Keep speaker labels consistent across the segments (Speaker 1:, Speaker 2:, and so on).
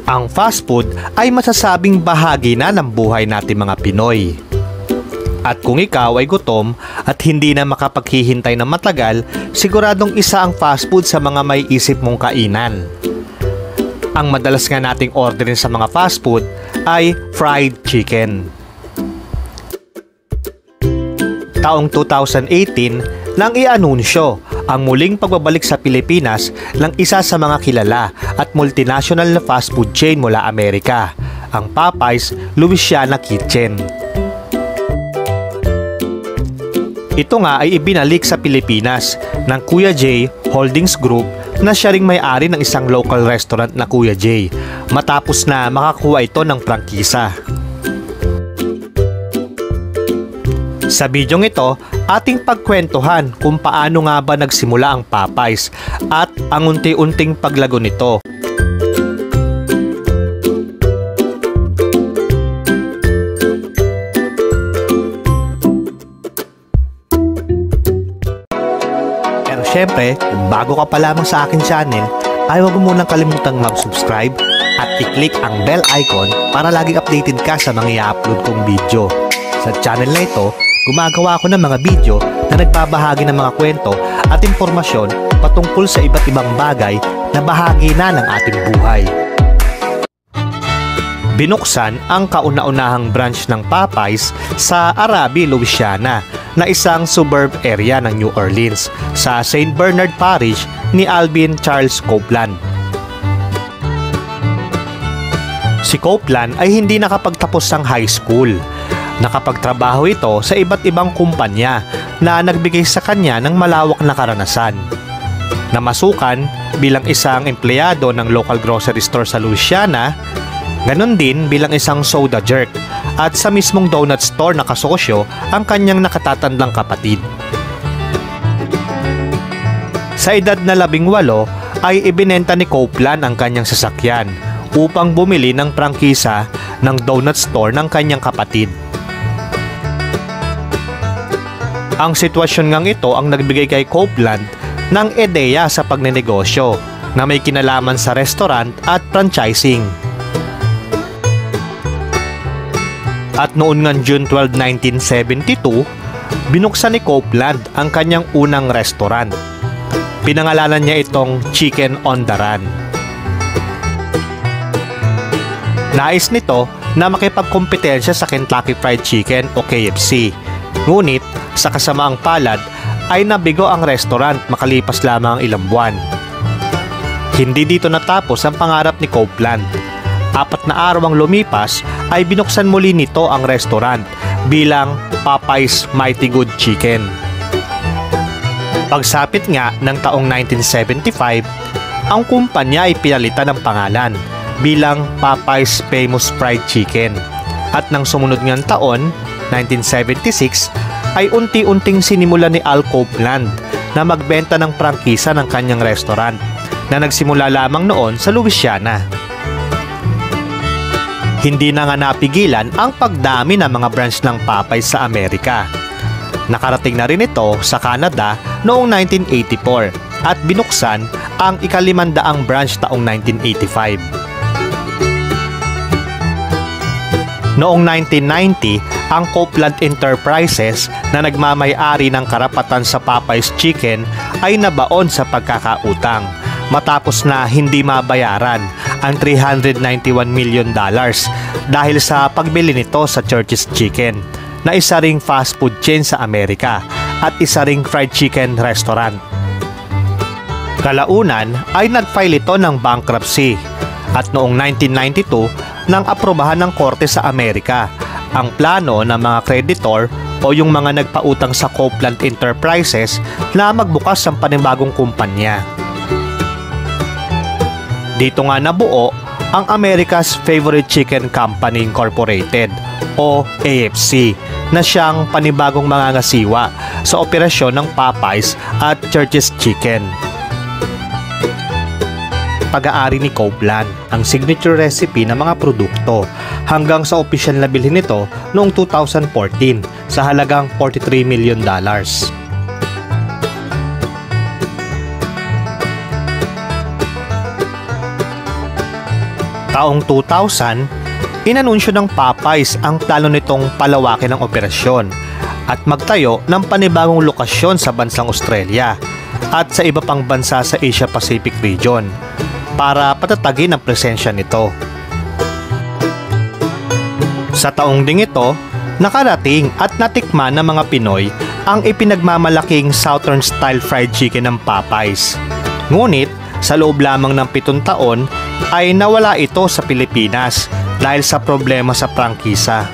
Speaker 1: Ang fast food ay masasabing bahagi na ng buhay natin mga Pinoy. At kung ikaw ay gutom at hindi na makapaghihintay ng matagal, siguradong isa ang fast food sa mga may isip mong kainan. Ang madalas nga nating orderin sa mga fast food ay fried chicken. Taong 2018 nang i-anunsyo ang muling pagbabalik sa Pilipinas ng isa sa mga kilala at multinational na fast food chain mula Amerika, ang Popeyes Louisiana Kitchen. Ito nga ay ibinalik sa Pilipinas ng Kuya J Holdings Group na siya ring may-ari ng isang local restaurant na Kuya J matapos na makakuha ito ng prangkisa. Sa bidyong ito, ating pagkwentuhan kung paano nga ba nagsimula ang Popeyes at ang unti-unting paglago nito. Pero syempre, bago ka pa lamang sa akin channel, ay huwag mo munang kalimutang mag-subscribe at i-click ang bell icon para laging updated ka sa mga i-upload kong video. Sa channel na ito, gumagawa ako ng mga video na nagbabahagi ng mga kwento at impormasyon patungkol sa iba't ibang bagay na bahagi na ng ating buhay. Binuksan ang kauna-unahang branch ng Popeyes sa Arabi, Louisiana na isang suburb area ng New Orleans sa St. Bernard Parish ni Alvin Charles Copeland. Si Copeland ay hindi nakapagtapos ng high school. Nakapagtrabaho ito sa iba't ibang kumpanya na nagbigay sa kanya ng malawak na karanasan. Namasukan bilang isang empleyado ng local grocery store sa Louisiana, ganon din bilang isang soda jerk at sa mismong donut store na kasosyo ang kanyang nakatatandang kapatid. Sa edad na 18 ay ibinenta ni Copeland ang kanyang sasakyan upang bumili ng prangkisa ng donut store ng kanyang kapatid. Ang sitwasyon ngang ito ang nagbigay kay Copeland ng ideya sa pagnenegosyo na may kinalaman sa restaurant at franchising. At noon ng June 12, 1972, binuksan ni Copeland ang kanyang unang restaurant. Pinangalanan niya itong Chicken on the Run. Nais nito na makipagkompetensya sa Kentucky Fried Chicken o KFC. Ngunit sa kasamaang palad ay nabigo ang restaurant makalipas lamang ang ilang buwan. Hindi dito natapos ang pangarap ni Copeland. 4 na araw ang lumipas ay binuksan muli nito ang restaurant bilang Popeyes Mighty Good Chicken. Pagsapit nga ng taong 1975, ang kumpanya ay pinalitan ng pangalan bilang Popeyes Famous Fried Chicken. At nang sumunod ngang taon, 1976, ay unti-unting sinimula ni Al Copeland na magbenta ng prangkisa ng kanyang restaurant na nagsimula lamang noon sa Louisiana. Hindi na nga napigilan ang pagdami ng mga branch ng Popeyes sa Amerika. Nakarating na rin ito sa Canada noong 1984 at binuksan ang ika-500 branch taong 1985. Noong 1990, ang Copeland Enterprises na nagmamay-ari ng karapatan sa Popeyes Chicken ay nabaon sa pagkakautang matapos na hindi mabayaran ang $391 million dahil sa pagbili nito sa Church's Chicken na isa ring fast food chain sa Amerika at isa ring fried chicken restaurant. Kalaunan ay nag-file ito ng bankruptcy at noong 1992 nang aprobahan ng korte sa Amerika ang plano ng mga kreditor o yung mga nagpautang sa Copeland Enterprises na magbukas ng panibagong kumpanya. Dito nga nabuo ang America's Favorite Chicken Company Incorporated o AFC na siyang panibagong mangangasiwa sa operasyon ng Popeyes at Church's Chicken. Pag-aari ni Copeland ang signature recipe ng mga produkto hanggang sa opisyal na bilhin nito noong 2014 sa halagang $43 million. Taong 2000, inanunsyo ng Popeyes ang plano nitong palawakin ang operasyon at magtayo ng panibagong lokasyon sa bansang Australia at sa iba pang bansa sa Asia Pacific region para patatagin ang presensya nito. Sa taong ding ito, nakarating at natikman ng mga Pinoy ang ipinagmamalaking Southern Style Fried Chicken ng Popeyes. Ngunit, sa loob lamang ng 7 taon ay nawala ito sa Pilipinas dahil sa problema sa prangkisa.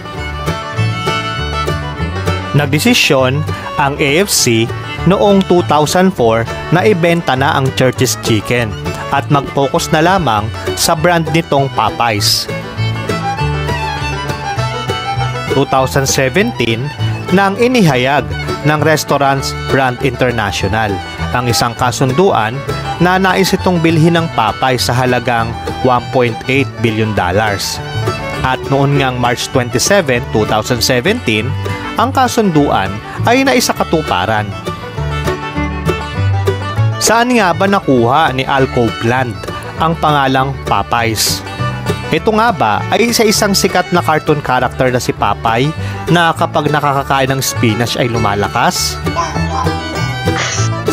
Speaker 1: Nagdesisyon ang AFC noong 2004 na ibenta na ang Church's Chicken at mag-focus na lamang sa brand nitong Popeyes. 2017 nang inihayag ng Restaurants Brand International ang isang kasunduan na nais itong bilhin ng Popeyes sa halagang $1.8 billion. At noon ngang March 27, 2017, ang kasunduan ay naisakatuparan. Saan nga ba nakuha ni Al Copeland ang pangalang Popeyes? Ito nga ba ay isang sikat na cartoon character na si Popeye na kapag nakakakain ng spinach ay lumalakas?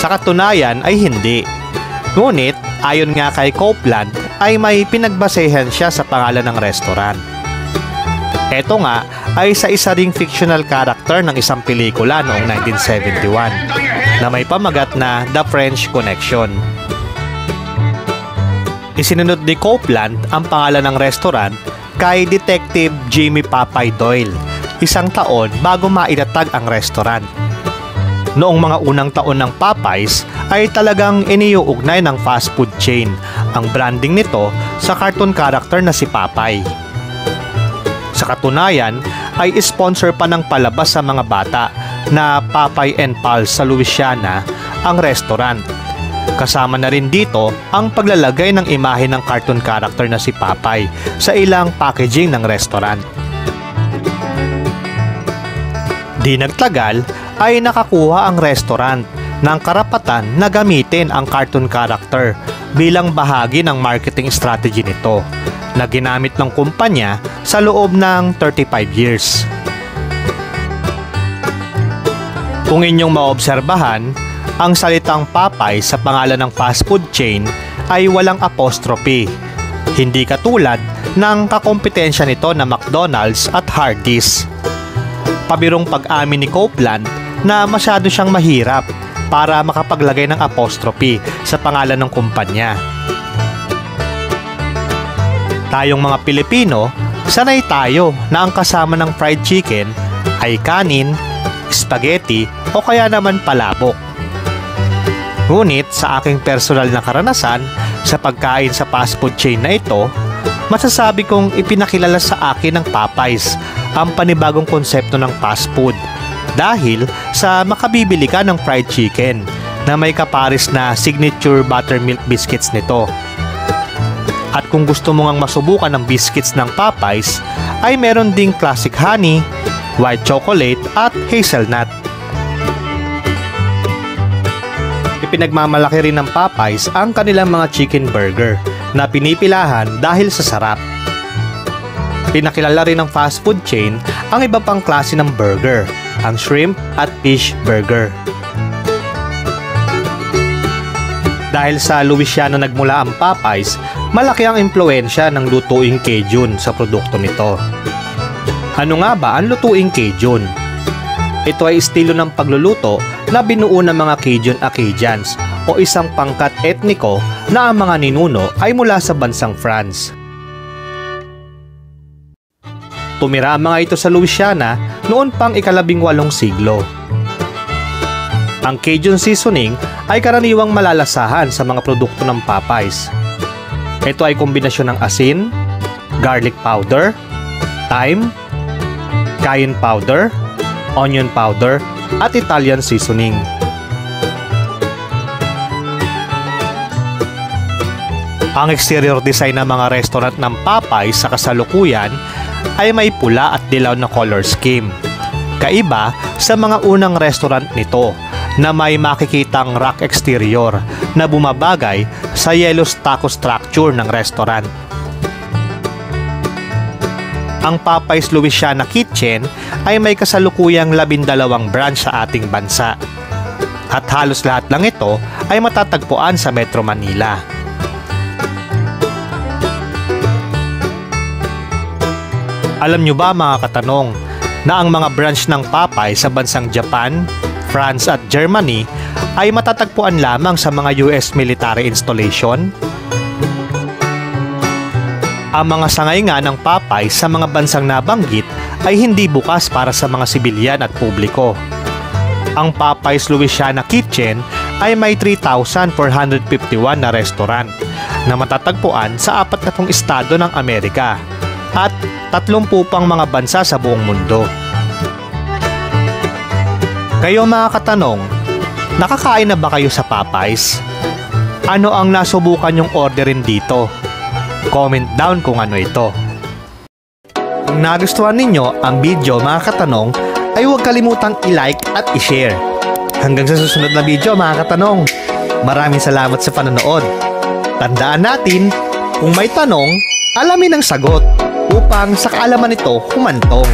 Speaker 1: Sa katunayan ay hindi. Ngunit, ayon nga kay Copeland, ay may pinagbasehan siya sa pangalan ng restaurant. Ito nga ay sa isa ring fictional character ng isang pelikula noong 1971 na may pamagat na The French Connection. Isinunod ni Copeland ang pangalan ng restaurant kay Detective Jimmy Popeye Doyle, 1 taon bago maitatag ang restaurant. Noong mga unang taon ng Popeyes ay talagang iniuugnay ng fast food chain ang branding nito sa cartoon character na si Popeye. Sa katunayan ay sponsor pa ng palabas sa mga bata na Popeye and Pals sa Louisiana ang restaurant. Kasama na rin dito ang paglalagay ng imahe ng cartoon character na si Popeye sa ilang packaging ng restaurant. Di nagtagal ay nakakuha ang restaurant ng karapatan na gamitin ang cartoon character bilang bahagi ng marketing strategy nito na ginamit ng kumpanya sa loob ng 35 years. Kung inyong maobserbahan, ang salitang Popeye sa pangalan ng fast food chain ay walang apostrophe, hindi katulad ng kakompetensya nito na McDonald's at Hardee's. Pabirong pag-amin ni Copeland na masyado siyang mahirap para makapaglagay ng apostrophe sa pangalan ng kumpanya. Tayong mga Pilipino, sanay tayo na ang kasama ng fried chicken ay kanin, spaghetti o kaya naman palabok. Ngunit sa aking personal na karanasan sa pagkain sa fast food chain na ito, masasabi kong ipinakilala sa akin ng Popeyes ang panibagong konsepto ng fast food dahil sa makabibili ka ng fried chicken na may kaparis na signature buttermilk biscuits nito. At kung gusto mo ngang masubukan ng biscuits ng Popeyes, ay meron ding classic honey, white chocolate at hazelnut. Ipinagmamalaki rin ng Popeyes ang kanilang mga chicken burger na pinipilahan dahil sa sarap. Pinakilala rin ng fast food chain ang iba pang klase ng burger, ang shrimp at fish burger. Dahil sa Louisiana nagmula ang Popeyes, malaki ang impluensya ng lutuing Cajun sa produkto nito. Ano nga ba ang lutuing Cajun? Ito ay estilo ng pagluluto na binuo ng mga Cajun-Acadians o isang pangkat etniko na ang mga ninuno ay mula sa bansang France. Tumira ang mga ito sa Louisiana noon pang ika-18 siglo. Ang Cajun seasoning ay karaniwang malalasahan sa mga produkto ng Popeyes. Ito ay kombinasyon ng asin, garlic powder, thyme, cayenne powder, onion powder, at Italian seasoning. Ang exterior design ng mga restaurant ng Popeyes sa kasalukuyan ay may pula at dilaw na color scheme. Kaiba sa mga unang restaurant nito na may makikitang rock exterior na bumabagay sa yellow stucco structure ng restaurant. Ang Popeyes Louisiana Kitchen ay may kasalukuyang 12 branch sa ating bansa. At halos lahat lang ito ay matatagpuan sa Metro Manila. Alam nyo ba mga katanong na ang mga branch ng Popeyes sa bansang Japan, France at Germany ay matatagpuan lamang sa mga US military installation? Ang mga sangay nga ng Popeyes sa mga bansang nabanggit ay hindi bukas para sa mga sibilyan at publiko. Ang Popeyes Louisiana Kitchen ay may 3,451 na restaurant na matatagpuan sa 40 estado ng Amerika at 30 pang mga bansa sa buong mundo. Kayo mga katanong, nakakain na ba kayo sa Popeyes? Ano ang nasubukan yung orderin dito? Comment down kung ano ito. Kung nagustuhan ninyo ang video mga katanong, ay huwag kalimutang i-like at i-share. Hanggang sa susunod na video mga katanong, maraming salamat sa panonood. Tandaan natin, kung may tanong, alamin ang sagot upang sa kaalaman nito humantong.